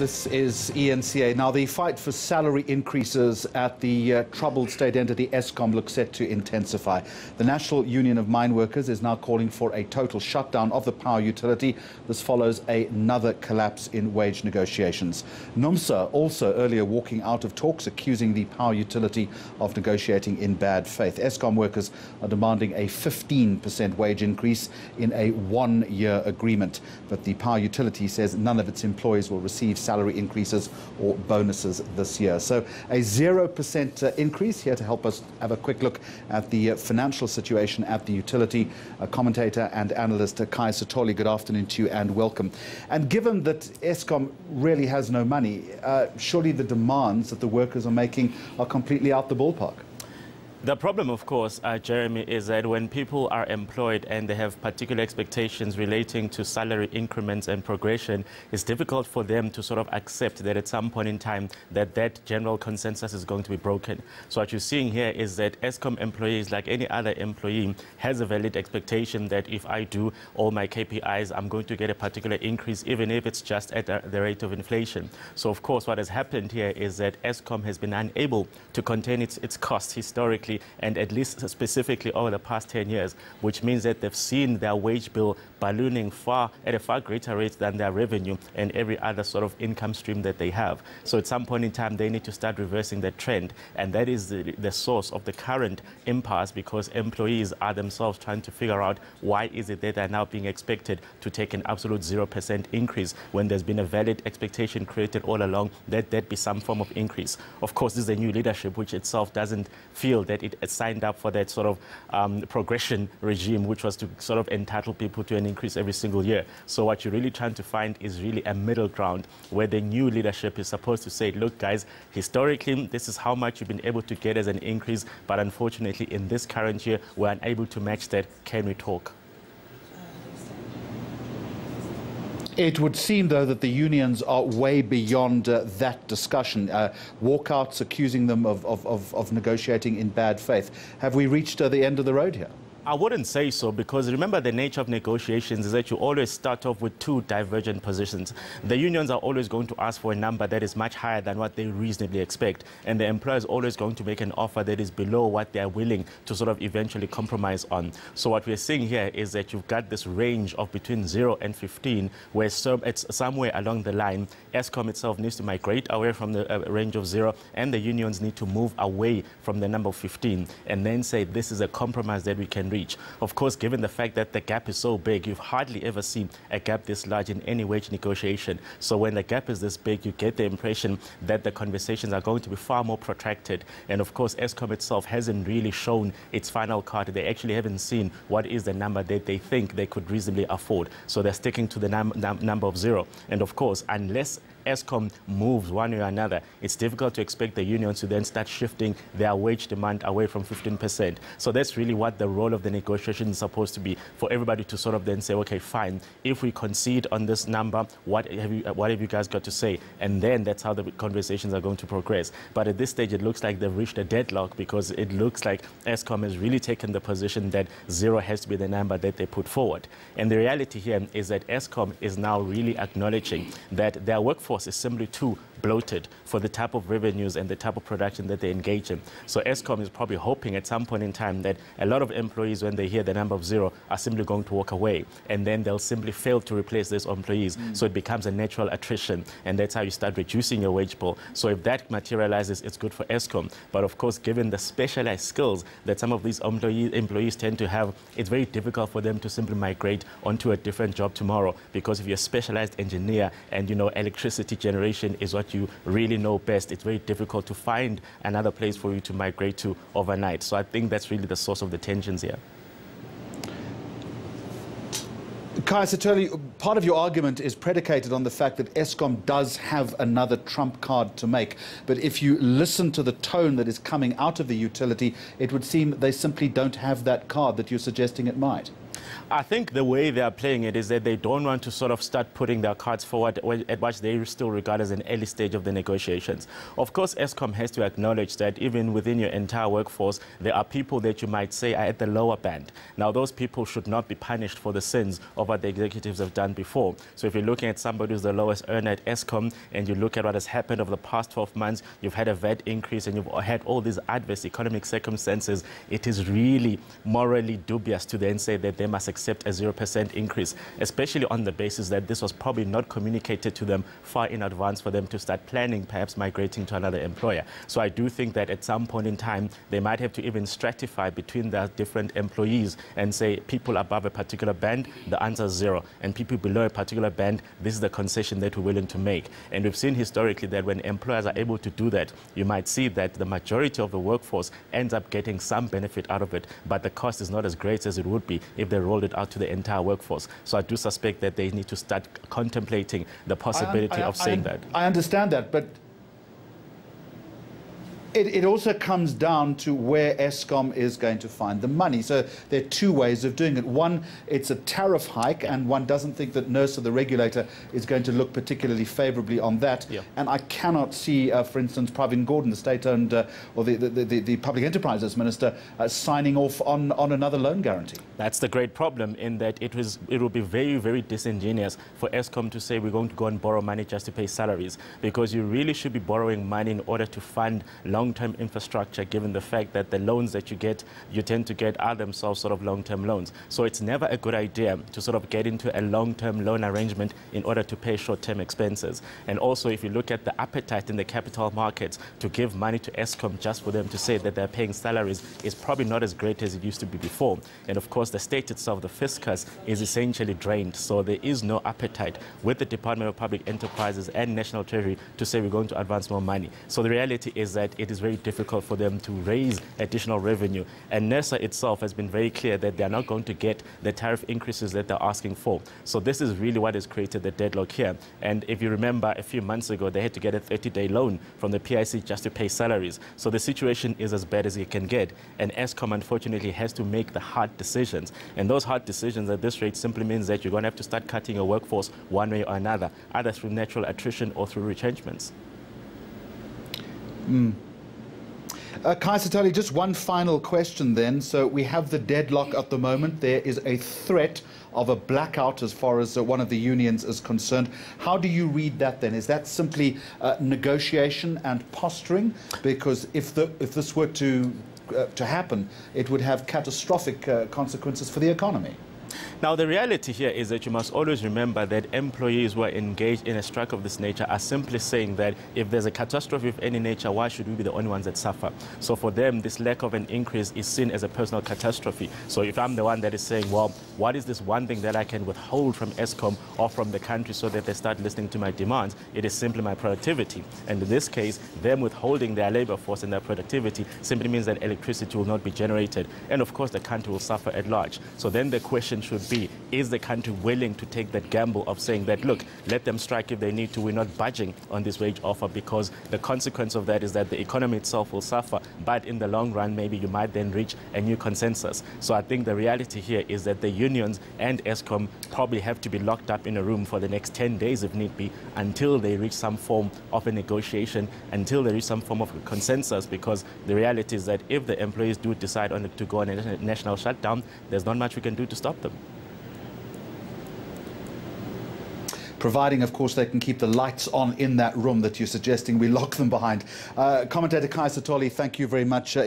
This is ENCA. Now, the fight for salary increases at the troubled state entity Eskom looks set to intensify. The National Union of Mineworkers is now calling for a total shutdown of the power utility. This follows another collapse in wage negotiations. Numsa also earlier walking out of talks, accusing the power utility of negotiating in bad faith. Eskom workers are demanding a 15% wage increase in a one-year agreement. But the power utility says none of its employees will receive salary increases or bonuses this year. So a 0% increase. Here to help us have a quick look at the financial situation at the utility, commentator and analyst Khaya Sithole. Good afternoon to you and welcome. And given that Eskom really has no money, surely the demands that the workers are making are completely out the ballpark. The problem, of course, Jeremy, is that when people are employed and they have particular expectations relating to salary increments and progression, it's difficult for them to sort of accept that at some point in time that general consensus is going to be broken. So what you're seeing here is that Eskom employees, like any other employee, has a valid expectation that if I do all my KPIs, I'm going to get a particular increase, even if it's just at the rate of inflation. So, of course, what has happened here is that Eskom has been unable to contain its costs historically, and at least specifically over the past 10 years, which means that they've seen their wage bill ballooning at a far greater rate than their revenue and every other sort of income stream that they have. So at some point in time, they need to start reversing that trend, and that is the source of the current impasse, because employees are themselves trying to figure out why is it that they're now being expected to take an absolute 0% increase when there's been a valid expectation created all along that there'd be some form of increase. Of course, this is a new leadership which itself doesn't feel that it signed up for that sort of progression regime, which was to sort of entitle people to an increase every single year. So what you're really trying to find is really a middle ground where the new leadership is supposed to say, look, guys, historically, this is how much you've been able to get as an increase, but unfortunately, in this current year, we're unable to match that. Can we talk? It would seem, though, that the unions are way beyond that discussion. Walkouts accusing them of negotiating in bad faith. Have we reached the end of the road here? I wouldn't say so, because remember, the nature of negotiations is that you always start off with two divergent positions. The unions are always going to ask for a number that is much higher than what they reasonably expect, and the employer is always going to make an offer that is below what they are willing to sort of eventually compromise on. So what we're seeing here is that you've got this range of between 0 and 15, where it's somewhere along the line, Eskom itself needs to migrate away from the range of 0, and the unions need to move away from the number 15, and then say this is a compromise that we can reach. Of course, given the fact that the gap is so big, you've hardly ever seen a gap this large in any wage negotiation. So when the gap is this big, you get the impression that the conversations are going to be far more protracted. And of course, Eskom itself hasn't really shown its final card. They actually haven't seen what is the number that they think they could reasonably afford. So they're sticking to the number of 0. And of course, unless Eskom moves one way or another, it's difficult to expect the unions to then start shifting their wage demand away from 15%. So that's really what the role of the negotiation is supposed to be, for everybody to sort of then say, okay, fine, if we concede on this number, what have you guys got to say? And then that's how the conversations are going to progress. But at this stage, it looks like they've reached a deadlock, because it looks like Eskom has really taken the position that 0 has to be the number that they put forward. And the reality here is that Eskom is now really acknowledging that their workforce is simply too bloated for the type of revenues and the type of production that they engage in. So Eskom is probably hoping at some point in time that a lot of employees, when they hear the number of 0, are simply going to walk away, and then they'll simply fail to replace these employees. So it becomes a natural attrition, and that's how you start reducing your wage bill. So if that materializes, it's good for Eskom. But of course, given the specialized skills that some of these employees tend to have, it's very difficult for them to simply migrate onto a different job tomorrow, because if you're a specialized engineer and, you know, electricity generation is what you really know best, it's very difficult to find another place for you to migrate to overnight. So I think that's really the source of the tensions here. Khaya Sithole, part of your argument is predicated on the fact that Eskom does have another trump card to make. But if you listen to the tone that is coming out of the utility, it would seem they simply don't have that card that you're suggesting it might. I think the way they are playing it is that they don't want to sort of start putting their cards forward at what they still regard as an early stage of the negotiations. Of course, Eskom has to acknowledge that even within your entire workforce, there are people that you might say are at the lower band. Now, those people should not be punished for the sins of what the executives have done before. So if you're looking at somebody who's the lowest earner at Eskom and you look at what has happened over the past 12 months, you've had a VAT increase and you've had all these adverse economic circumstances, it is really morally dubious to then say that they must accept a 0% increase, especially on the basis that this was probably not communicated to them far in advance for them to start planning, perhaps migrating to another employer. So I do think that at some point in time, they might have to even stratify between their different employees and say people above a particular band, the answer is 0. And people below a particular band, this is the concession that we're willing to make. And we've seen historically that when employers are able to do that, you might see that the majority of the workforce ends up getting some benefit out of it, but the cost is not as great as it would be if they rolled it out to the entire workforce. So I do suspect that they need to start contemplating the possibility of saying that. I understand that, but it also comes down to where Eskom is going to find the money. So there are two ways of doing it. One, it's a tariff hike, and one doesn't think that Numsa, the regulator, is going to look particularly favorably on that. Yeah. And I cannot see, for instance, Pravin Gordhan, the state-owned or the Public Enterprises Minister, signing off on another loan guarantee. That's the great problem, in that it will be very, very disingenuous for Eskom to say we're going to go and borrow money just to pay salaries, because you really should be borrowing money in order to fund long-term infrastructure, given the fact that the loans that you tend to get are themselves sort of long-term loans. So it's never a good idea to sort of get into a long-term loan arrangement in order to pay short-term expenses. And also, if you look at the appetite in the capital markets to give money to Eskom just for them to say that they're paying salaries, is probably not as great as it used to be before. And of course, the state itself, the fiscus, is essentially drained. So there is no appetite with the Department of Public Enterprises and National Treasury to say we're going to advance more money. So the reality is that it is very difficult for them to raise additional revenue. And Numsa itself has been very clear that they're not going to get the tariff increases that they're asking for. So this is really what has created the deadlock here. And if you remember, a few months ago, they had to get a 30-day loan from the PIC just to pay salaries. So the situation is as bad as it can get. And Eskom, unfortunately, has to make the hard decisions. And those hard decisions at this rate simply means that you're going to have to start cutting your workforce one way or another, either through natural attrition or through retrenchments. Khaya Sithole, just one final question then. So we have the deadlock at the moment. There is a threat of a blackout as far as one of the unions is concerned. How do you read that then? Is that simply negotiation and posturing? Because if this were to happen, it would have catastrophic consequences for the economy. Now, the reality here is that you must always remember that employees who are engaged in a strike of this nature are simply saying that if there's a catastrophe of any nature, why should we be the only ones that suffer? So for them, this lack of an increase is seen as a personal catastrophe. So if I'm the one that is saying, well, what is this one thing that I can withhold from Eskom or from the country so that they start listening to my demands? It is simply my productivity. And in this case, them withholding their labor force and their productivity simply means that electricity will not be generated. And of course, the country will suffer at large. So then the question should be, is the country willing to take that gamble of saying that, look, let them strike if they need to, we're not budging on this wage offer, because the consequence of that is that the economy itself will suffer, but in the long run, maybe you might then reach a new consensus. So I think the reality here is that the unions and Eskom probably have to be locked up in a room for the next 10 days, if need be, until they reach some form of a negotiation, until they reach some form of a consensus, because the reality is that if the employees do decide on to go on a national shutdown, there's not much we can do to stop them. Providing, of course, they can keep the lights on in that room that you're suggesting we lock them behind. Commentator Khaya Sithole, thank you very much.